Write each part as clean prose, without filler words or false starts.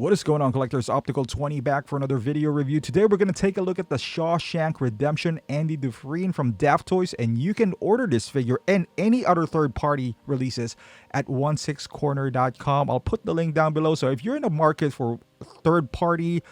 What is going on, collectors? Optical 20 back for another video review. Today we're going to take a look at the Shawshank Redemption Andy Dufrene from Daftoys, and you can order this figure and any other third-party releases at 16corner.com. I'll put the link down below, so if you're in the market for third-party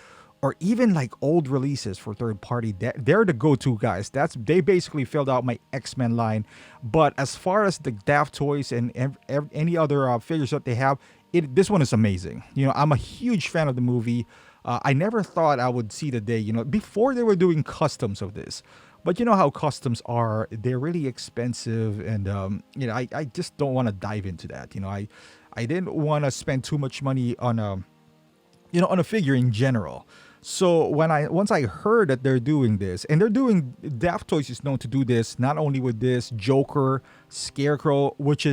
or even like old releases for third-party, they're the go-to guys. They basically filled out my X-Men line. But as far as the Daftoys and any other figures that they have, this one is amazing. You know, I'm a huge fan of the movie. I never thought I would see the day, you know, before they were doing customs of this. But you know how customs are. They're really expensive, and you know, I just don't want to dive into that. You know, I didn't want to spend too much money on a figure in general. So once I heard that they're doing this, and Daftoys is known to do this not only with this Joker, Scarecrow, which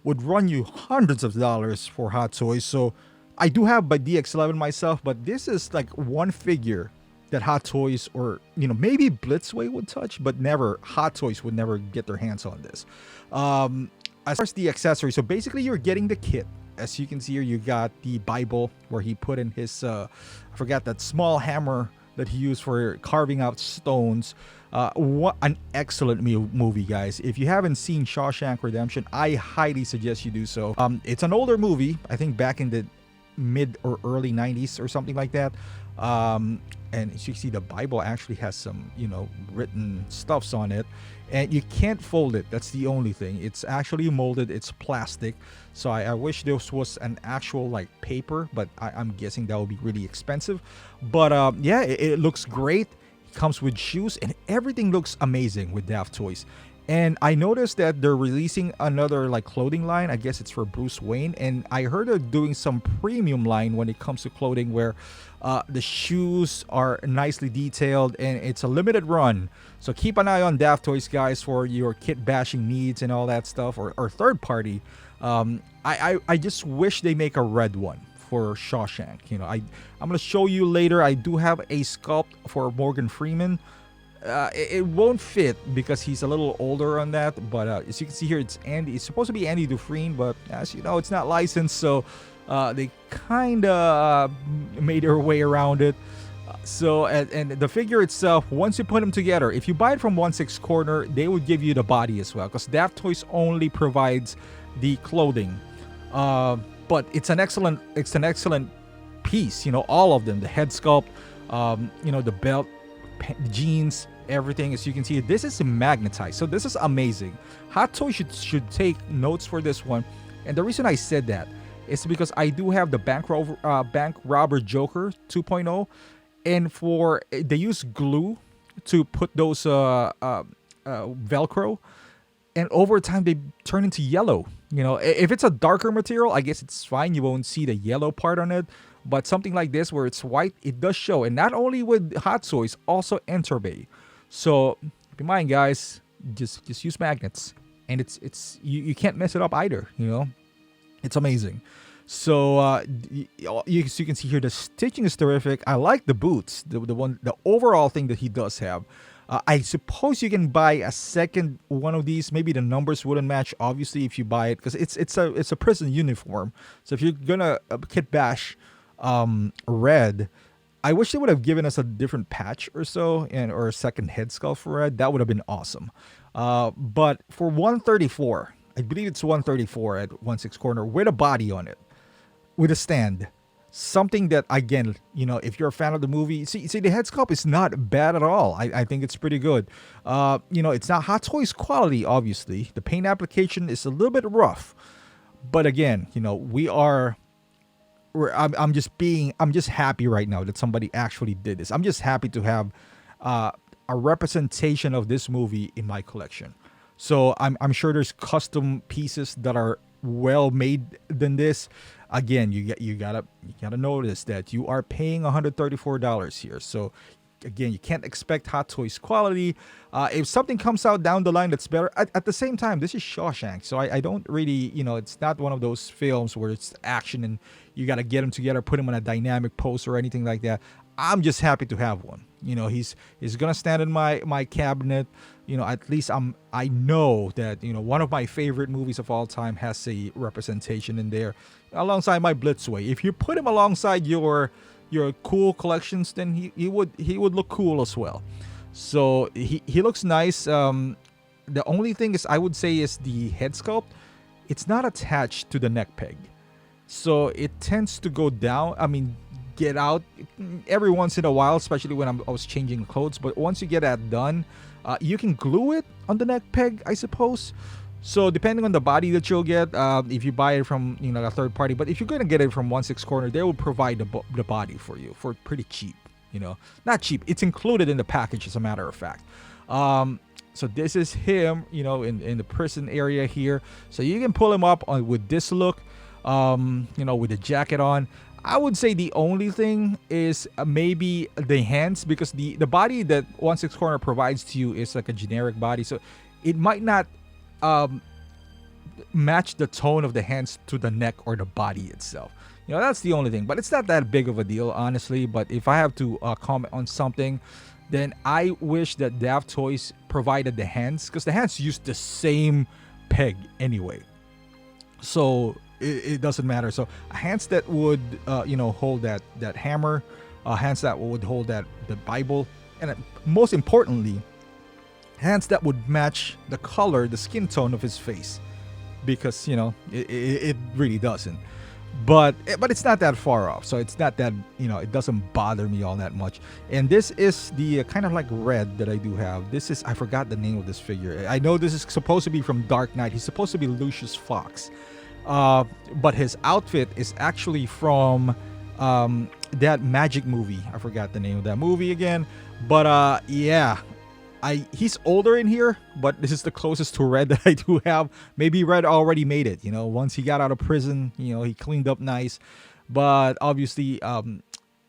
would run you hundreds of dollars for Hot Toys. So I do have my DX11 myself, but this is like one figure that Hot Toys, or maybe Blitzway would touch, but never Hot Toys would never get their hands on this. As far as the accessory, so basically you're getting the kit. As you can see here, you got the Bible where he put in his I forgot that small hammer that he used for carving out stones. What an excellent movie, guys. If you haven't seen Shawshank Redemption, I highly suggest you do so. It's an older movie, I think back in the mid or early 90s or something like that. And as you see, the Bible actually has some written stuffs on it, and you can't fold it. That's the only thing. It's actually molded. It's plastic. So I wish this was an actual like paper, but I'm guessing that would be really expensive. But yeah, it looks great. It comes with shoes, and everything looks amazing with Daftoys. And I noticed that they're releasing another like clothing line. I guess it's for Bruce Wayne. And I heard they're doing some premium line when it comes to clothing, where the shoes are nicely detailed, and it's a limited run. So keep an eye on Daftoys, guys, for your kit bashing needs and all that stuff, or third party. I just wish they make a red one for Shawshank. I'm going to show you later. I do have a sculpt for Morgan Freeman. It won't fit because he's a little older on that, but as you can see here, it's supposed to be Andy Dufrene, but as you know, it's not licensed, so they kind of made their way around it. So and the figure itself, once you put them together, if you buy it from 16 Corner, they would give you the body as well, because Daftoys only provides the clothing. But it's an excellent piece. All of them, the head sculpt, the belt, jeans, everything. As you can see, this is magnetized, so this is amazing. Hot Toys should take notes for this one, and the reason I said that is because I do have the bank robber Joker 2.0, and they use glue to put those Velcro, and over time they turn into yellow. If it's a darker material, I guess it's fine, you won't see the yellow part on it. But something like this where it's white, it does show. And not only with Hot Toys, also Enterbay. So keep in mind, guys, just use magnets, and you can't mess it up either. It's amazing. So you can see here, the stitching is terrific. I like the boots, the overall thing that he does have. I suppose you can buy a second one of these. Maybe the numbers wouldn't match, obviously, if you buy it, because it's a prison uniform. So if you're gonna kit bash red, I wish they would have given us a different patch or so, or a second head sculpt for red. That would have been awesome. But for 134, I believe it's 134 at 16 Corner, with a body on it, with a stand. Something that, again, if you're a fan of the movie, see the head sculpt is not bad at all. I think it's pretty good. It's not Hot Toys quality, obviously. The paint application is a little bit rough, but again, I'm just happy right now that somebody actually did this. I'm just happy to have a representation of this movie in my collection. So I'm sure there's custom pieces that are well made than this. Again, you gotta notice that you are paying $134 here. So again, you can't expect Hot Toys quality. If something comes out down the line that's better, at the same time, this is Shawshank, so I don't really, it's not one of those films where it's action and you got to get them together, put them in a dynamic pose or anything like that. I'm just happy to have one. He's gonna stand in my cabinet. At least I know that one of my favorite movies of all time has a representation in there, alongside my Blitzway. If you put him alongside your cool collections, then he would look cool as well. So he looks nice. The only thing is I would say is the head sculpt. It's not attached to the neck peg, so it tends to go down. I mean, get out every once in a while, especially when I was changing clothes. But once you get that done, you can glue it on the neck peg, I suppose. So depending on the body that you'll get, if you buy it from a third party, but if you're gonna get it from 1/6 corner, they will provide the body for you for pretty cheap. Not cheap. It's included in the package, as a matter of fact. So this is him, in the prison area here. So you can pull him up with this look, with the jacket on. I would say the only thing is maybe the hands, because the body that 1/6 corner provides to you is like a generic body, so it might not match the tone of the hands to the neck or the body itself. That's the only thing, but it's not that big of a deal, honestly. But if I have to comment on something, then I wish that Daftoys provided the hands, because the hands use the same peg anyway, so it doesn't matter. So hands that would hold that hammer, hands that would hold the Bible, and most importantly, hands that would match the color, the skin tone of his face, because it really doesn't. But it's not that far off, so it's not that it doesn't bother me all that much. And this is the kind of like red that I do have. This is, I forgot the name of this figure. I know this is supposed to be from Dark Knight. He's supposed to be Lucius Fox, but his outfit is actually from that magic movie. I forgot the name of that movie again, but yeah, he's older in here, but this is the closest to Red that I do have. Maybe Red already made it, once he got out of prison, he cleaned up nice. But obviously,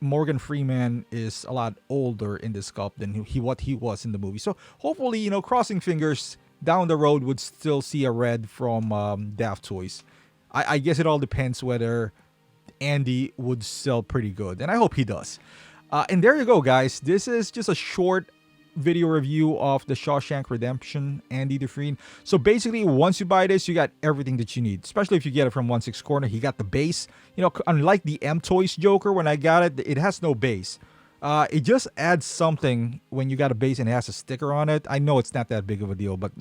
Morgan Freeman is a lot older in this sculpt than what he was in the movie. So hopefully, crossing fingers, down the road would still see a Red from Daftoys. I guess it all depends whether Andy would sell pretty good, and I hope he does. And there you go, guys. This is just a short video review of the Shawshank Redemption Andy Dufrene. So basically, once you buy this, you got everything that you need, especially if you get it from 1/6 corner. He got the base. Unlike the M-Toys Joker, when I got it, it has no base. It just adds something when you got a base and it has a sticker on it. I know it's not that big of a deal, but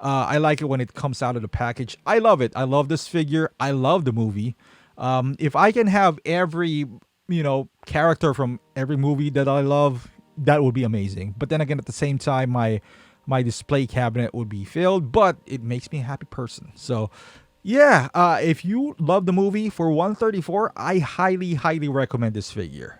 I like it when it comes out of the package. I love it. I love this figure. I love the movie. If I can have every character from every movie that I love, that would be amazing. But then again, at the same time, my display cabinet would be filled, but it makes me a happy person. So yeah, if you love the movie, for $134, I highly recommend this figure.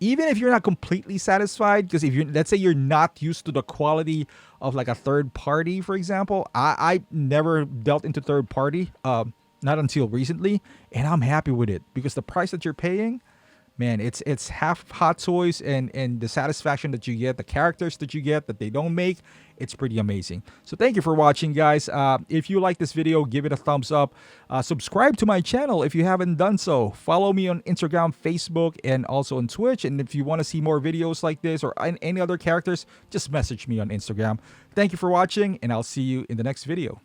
Even if you're not completely satisfied, because let's say you're not used to the quality of like a third party, for example. I never dealt into third party, not until recently, and I'm happy with it, because the price that you're paying, man, it's half Hot Toys, and the satisfaction that you get, the characters that you get that they don't make, it's pretty amazing. So thank you for watching, guys. If you like this video, give it a thumbs up. Subscribe to my channel if you haven't done so. Follow me on Instagram, Facebook, and also on Twitch. And if you want to see more videos like this or any other characters, just message me on Instagram. Thank you for watching, and I'll see you in the next video.